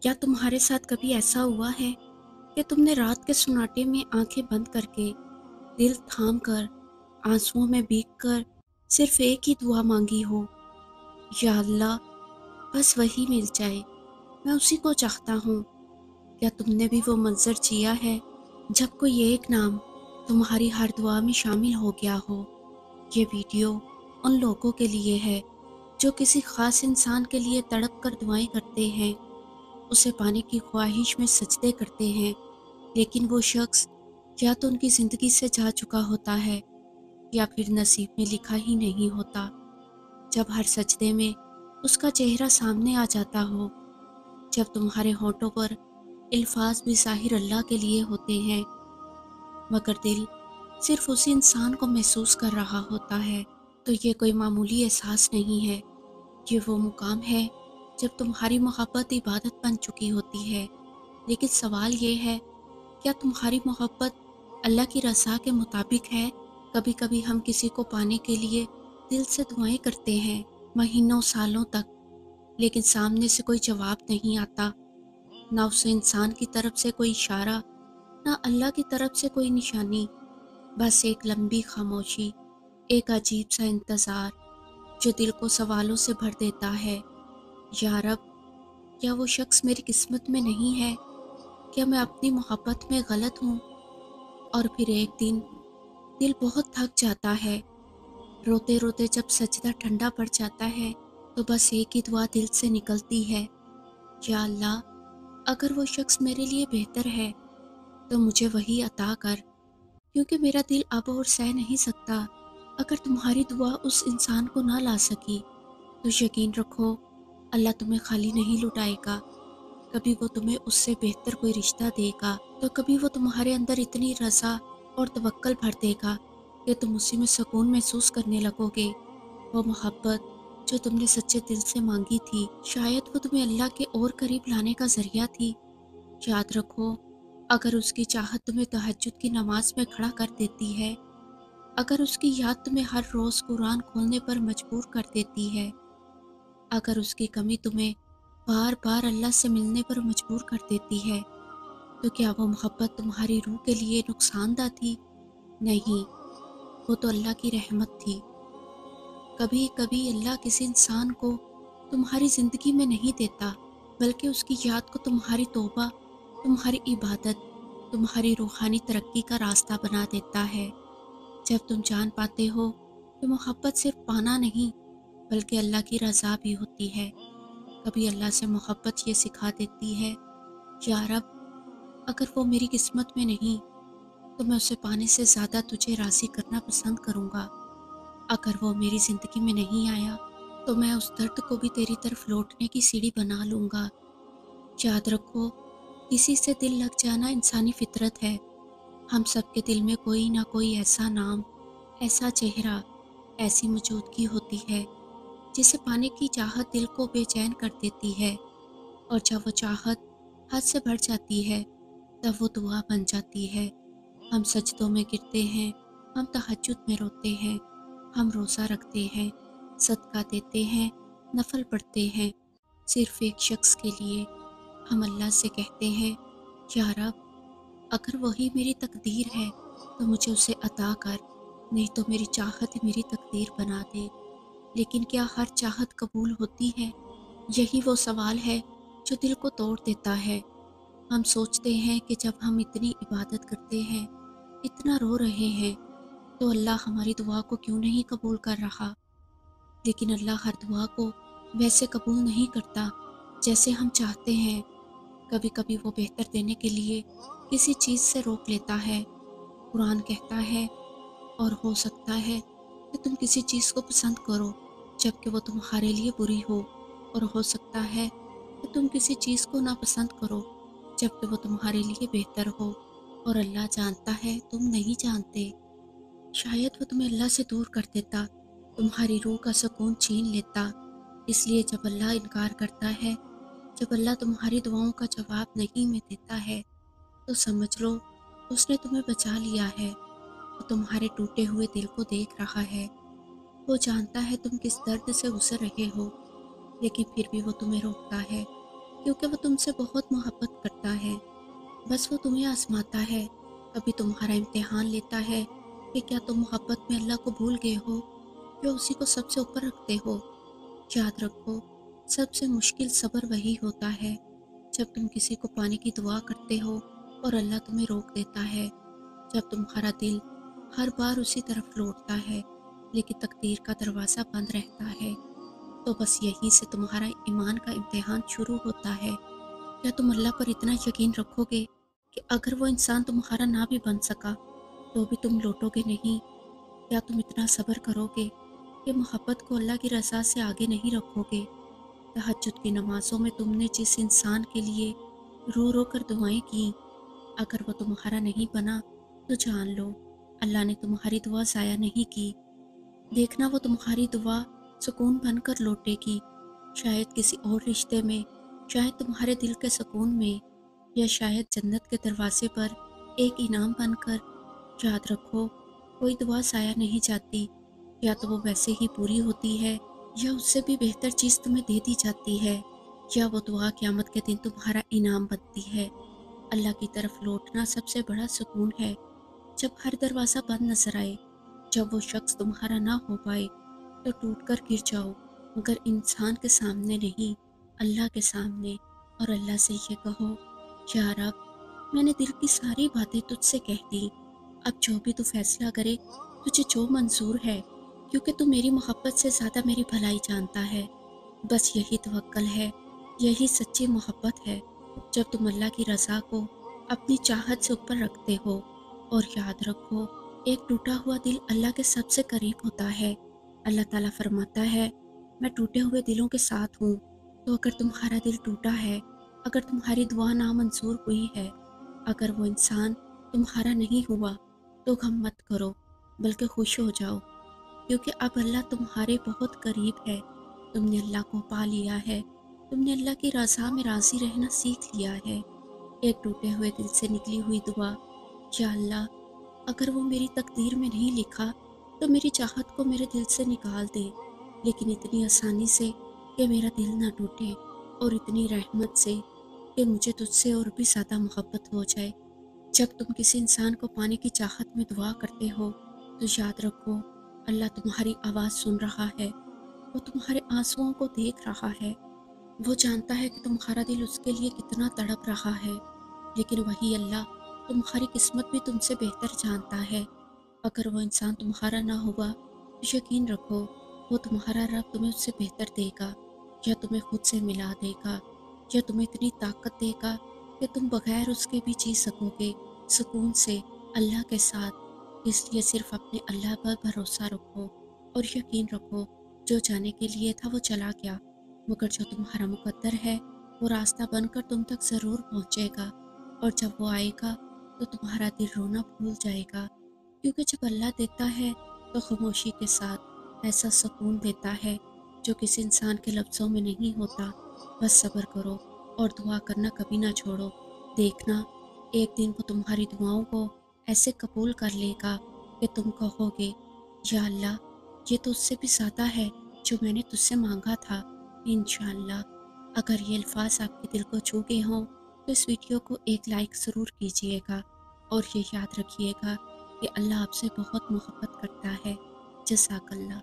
क्या तुम्हारे साथ कभी ऐसा हुआ है कि तुमने रात के सन्नाटे में आंखें बंद करके, दिल थाम कर, आंसुओं में भीग कर सिर्फ एक ही दुआ मांगी हो, या अल्लाह बस वही मिल जाए, मैं उसी को चाहता हूँ। क्या तुमने भी वो मंजर जिया है जब कोई एक नाम तुम्हारी हर दुआ में शामिल हो गया हो? ये वीडियो उन लोगों के लिए है जो किसी खास इंसान के लिए तड़प कर दुआएं करते हैं, उसे पाने की ख्वाहिश में सजदे करते हैं, लेकिन वो शख्स या तो उनकी ज़िंदगी से जा चुका होता है या फिर नसीब में लिखा ही नहीं होता। जब हर सजदे में उसका चेहरा सामने आ जाता हो, जब तुम्हारे होठों पर अल्फाज भी ज़ाहिर अल्लाह के लिए होते हैं, मगर दिल सिर्फ उसी इंसान को महसूस कर रहा होता है, तो ये कोई मामूली एहसास नहीं है। ये वो मुकाम है जब तुम्हारी मोहब्बत इबादत बन चुकी होती है। लेकिन सवाल ये है, क्या तुम्हारी मोहब्बत अल्लाह की रज़ा के मुताबिक है? कभी-कभी हम किसी को पाने के लिए दिल से दुआएं करते हैं, महीनों सालों तक, लेकिन सामने से कोई जवाब नहीं आता। ना उस इंसान की तरफ से कोई इशारा, ना अल्लाह की तरफ से कोई निशानी। बस एक लंबी खामोशी, एक अजीब सा इंतज़ार जो दिल को सवालों से भर देता है। या रब, क्या वो शख्स मेरी किस्मत में नहीं है? क्या मैं अपनी मोहब्बत में गलत हूँ? और फिर एक दिन दिल बहुत थक जाता है। रोते रोते जब सजदा ठंडा पड़ जाता है, तो बस एक ही दुआ दिल से निकलती है, या अल्लाह, अगर वो शख्स मेरे लिए बेहतर है तो मुझे वही अता कर, क्योंकि मेरा दिल अब और सह नहीं सकता। अगर तुम्हारी दुआ उस इंसान को ना ला सकी, तो यकीन रखो, अल्लाह तुम्हें खाली नहीं लौटाएगा। कभी वो तुम्हें उससे बेहतर कोई रिश्ता देगा, तो कभी वो तुम्हारे अंदर इतनी रज़ा और तवक्कल भर देगा कि तुम उसी में सुकून महसूस करने लगोगे। वो मोहब्बत जो तुमने सच्चे दिल से मांगी थी, शायद वो तुम्हें अल्लाह के और करीब लाने का ज़रिया थी। याद रखो, अगर उसकी चाहत तुम्हें तहज्जुद की नमाज में खड़ा कर देती है, अगर उसकी याद तुम्हें हर रोज़ कुरान खोलने पर मजबूर कर देती है, अगर उसकी कमी तुम्हें बार बार अल्लाह से मिलने पर मजबूर कर देती है, तो क्या वो मोहब्बत तुम्हारी रूह के लिए नुकसानदा थी? नहीं, वो तो अल्लाह की रहमत थी। कभी कभी अल्लाह किसी इंसान को तुम्हारी ज़िंदगी में नहीं देता, बल्कि उसकी याद को तुम्हारी तौबा, तुम्हारी इबादत, तुम्हारी रूहानी तरक्की का रास्ता बना देता है। जब तुम जान पाते हो कि मोहब्बत सिर्फ पाना नहीं, बल्कि अल्लाह की रज़ा भी होती है। कभी अल्लाह से मोहब्बत ये सिखा देती है, या रब, अगर वो मेरी किस्मत में नहीं, तो मैं उसे पाने से ज़्यादा तुझे राज़ी करना पसंद करूँगा। अगर वो मेरी ज़िंदगी में नहीं आया, तो मैं उस दर्द को भी तेरी तरफ लौटने की सीढ़ी बना लूँगा। याद रखो, किसी से दिल लग जाना इंसानी फितरत है। हम सबके दिल में कोई ना कोई ऐसा नाम, ऐसा चेहरा, ऐसी मौजूदगी होती है जिसे पाने की चाहत दिल को बेचैन कर देती है। और जब वो चाहत हद से बढ़ जाती है, तब वो दुआ बन जाती है। हम सजदों में गिरते हैं, हम तहज्जुद में रोते हैं, हम रोज़ा रखते हैं, सदका देते हैं, नफल पढ़ते हैं, सिर्फ एक शख्स के लिए। हम अल्लाह से कहते हैं, या रब, अगर वही मेरी तकदीर है तो मुझे उसे अता कर, नहीं तो मेरी चाहत ही मेरी तकदीर बना दे। लेकिन क्या हर चाहत कबूल होती है? यही वो सवाल है जो दिल को तोड़ देता है। हम सोचते हैं कि जब हम इतनी इबादत करते हैं, इतना रो रहे हैं, तो अल्लाह हमारी दुआ को क्यों नहीं कबूल कर रहा? लेकिन अल्लाह हर दुआ को वैसे कबूल नहीं करता जैसे हम चाहते हैं। कभी कभी वो बेहतर देने के लिए किसी चीज़ से रोक लेता है। कुरान कहता है, और हो सकता है कि तुम किसी चीज़ को पसंद करो जबकि वो तुम्हारे लिए बुरी हो, और हो सकता है कि तुम किसी चीज़ को नापसंद करो जबकि वो तुम्हारे लिए बेहतर हो। और अल्लाह जानता है, तुम नहीं जानते। शायद वो तुम्हें अल्लाह से दूर कर देता, तुम्हारी रूह का सुकून छीन लेता। इसलिए जब अल्लाह इनकार करता है, जब अल्लाह तुम्हारी दुआओं का जवाब नहीं में देता है, तो समझ लो उसने तुम्हें बचा लिया है। वो तुम्हारे टूटे हुए दिल को देख रहा है। वो जानता है तुम किस दर्द से गुजर रहे हो, लेकिन फिर भी वो तुम्हें रोकता है। क्योंकि वो तुमसे बहुत मोहब्बत करता है। बस वो तुम्हें आजमाता है, कभी तुम्हारा इम्तिहान लेता है कि क्या तुम मोहब्बत में अल्लाह को भूल गए हो या उसी को सबसे ऊपर रखते हो। याद रखो, सबसे मुश्किल सब्र वही होता है जब तुम किसी को पाने की दुआ करते हो और अल्लाह तुम्हें रोक देता है। जब तुम्हारा दिल हर बार उसी तरफ लौटता है लेकिन तकदीर का दरवाज़ा बंद रहता है, तो बस यहीं से तुम्हारा ईमान का इम्तिहान शुरू होता है। क्या तुम अल्लाह पर इतना यकीन रखोगे कि अगर वो इंसान तुम्हारा ना भी बन सका तो भी तुम लौटोगे नहीं? क्या तुम इतना सब्र करोगे कि मोहब्बत को अल्लाह की रज़ा से आगे नहीं रखोगे? तहज्जुद की नमाज़ों में तुमने जिस इंसान के लिए रो रो कर दुआएं की, अगर वो तुम्हारा नहीं बना तो जान लो अल्लाह ने तुम्हारी दुआ ज़ाया नहीं की। देखना वो तुम्हारी दुआ सुकून बनकर लौटेगी, शायद किसी और रिश्ते में, शायद तुम्हारे दिल के सुकून में, या शायद जन्नत के दरवाजे पर एक इनाम बनकर। याद रखो, कोई दुआ ज़ाया नहीं जाती, या तो वो वैसे ही पूरी होती है या उससे भी बेहतर चीज़ तुम्हें दे दी जाती है, या वो दुआ क़यामत के दिन तुम्हारा इनाम बनती है। अल्लाह की तरफ लौटना सबसे बड़ा सुकून है। जब हर दरवाज़ा बंद नज़र आए, जब वो शख्स तुम्हारा ना हो पाए, तो टूट कर गिर जाओ, मगर इंसान के सामने नहीं, अल्लाह के सामने। और अल्लाह से ये कहो, या रब, मैंने दिल की सारी बातें तुझसे कह दी, अब जो भी तू फैसला करे, तुझे जो मंजूर है, क्योंकि तू मेरी मोहब्बत से ज़्यादा मेरी भलाई जानता है। बस यही तवक्कल है, यही सच्ची मोहब्बत है, जब तुम अल्लाह की रज़ा को अपनी चाहत से ऊपर रखते हो। और याद रखो, एक टूटा हुआ दिल अल्लाह के सबसे करीब होता है। अल्लाह ताला फरमाता है, मैं टूटे हुए दिलों के साथ हूँ। तो अगर तुम्हारा दिल टूटा है, अगर तुम्हारी दुआ नामंजूर हुई है, अगर वो इंसान तुम्हारा नहीं हुआ, तो गम मत करो, बल्कि खुश हो जाओ, क्योंकि अब अल्लाह तुम्हारे बहुत करीब है। तुमने अल्लाह को पा लिया है, तुमने अल्लाह की रज़ा में राज़ी रहना सीख लिया है। एक टूटे हुए दिल से निकली हुई दुआ, या अल्लाह, अगर वो मेरी तकदीर में नहीं लिखा तो मेरी चाहत को मेरे दिल से निकाल दे, लेकिन इतनी आसानी से कि मेरा दिल ना टूटे, और इतनी रहमत से कि मुझे तुझसे और भी ज़्यादा मोहब्बत हो जाए। जब तुम किसी इंसान को पाने की चाहत में दुआ करते हो, तो याद रखो, अल्लाह तुम्हारी आवाज़ सुन रहा है, वो तुम्हारे आंसुओं को देख रहा है, वो जानता है कि तुम्हारा दिल उसके लिए कितना तड़प रहा है। लेकिन वही अल्लाह तुम्हारी किस्मत भी तुमसे बेहतर जानता है। अगर वो इंसान तुम्हारा ना हुआ, तो यकीन रखो, वो तुम्हारा रब तुम्हें उससे बेहतर देगा, या तुम्हें खुद से मिला देगा, या तुम्हें इतनी ताकत देगा कि तुम बगैर उसके भी जी सकोगे सुकून से, अल्लाह के साथ। इसलिए सिर्फ अपने अल्लाह पर भरोसा रखो और यकीन रखो, जो जाने के लिए था वो चला गया, मगर जो तुम्हारा मुकद्दर है वो रास्ता बनकर तुम तक ज़रूर पहुँचेगा। और जब वो आएगा तो तुम्हारा दिल रोना भूल जाएगा, क्योंकि जब अल्लाह देता है तो खामोशी के साथ ऐसा सुकून देता है जो किसी इंसान के लफ्ज़ों में नहीं होता। बस सब्र करो और दुआ करना कभी ना छोड़ो। देखना, एक दिन वो तुम्हारी दुआओं को ऐसे कबूल कर लेगा कि तुम कहोगे, या अल्लाह, ये तो उससे भी ज़्यादा है जो मैंने तुझसे मांगा था। इंशाअल्लाह। अगर ये अल्फाज आपके दिल को छू गए हों तो इस वीडियो को एक लाइक ज़रूर कीजिएगा, और ये याद रखिएगा कि अल्लाह आपसे बहुत मोहब्बत करता है। जज़ाकल्लाह।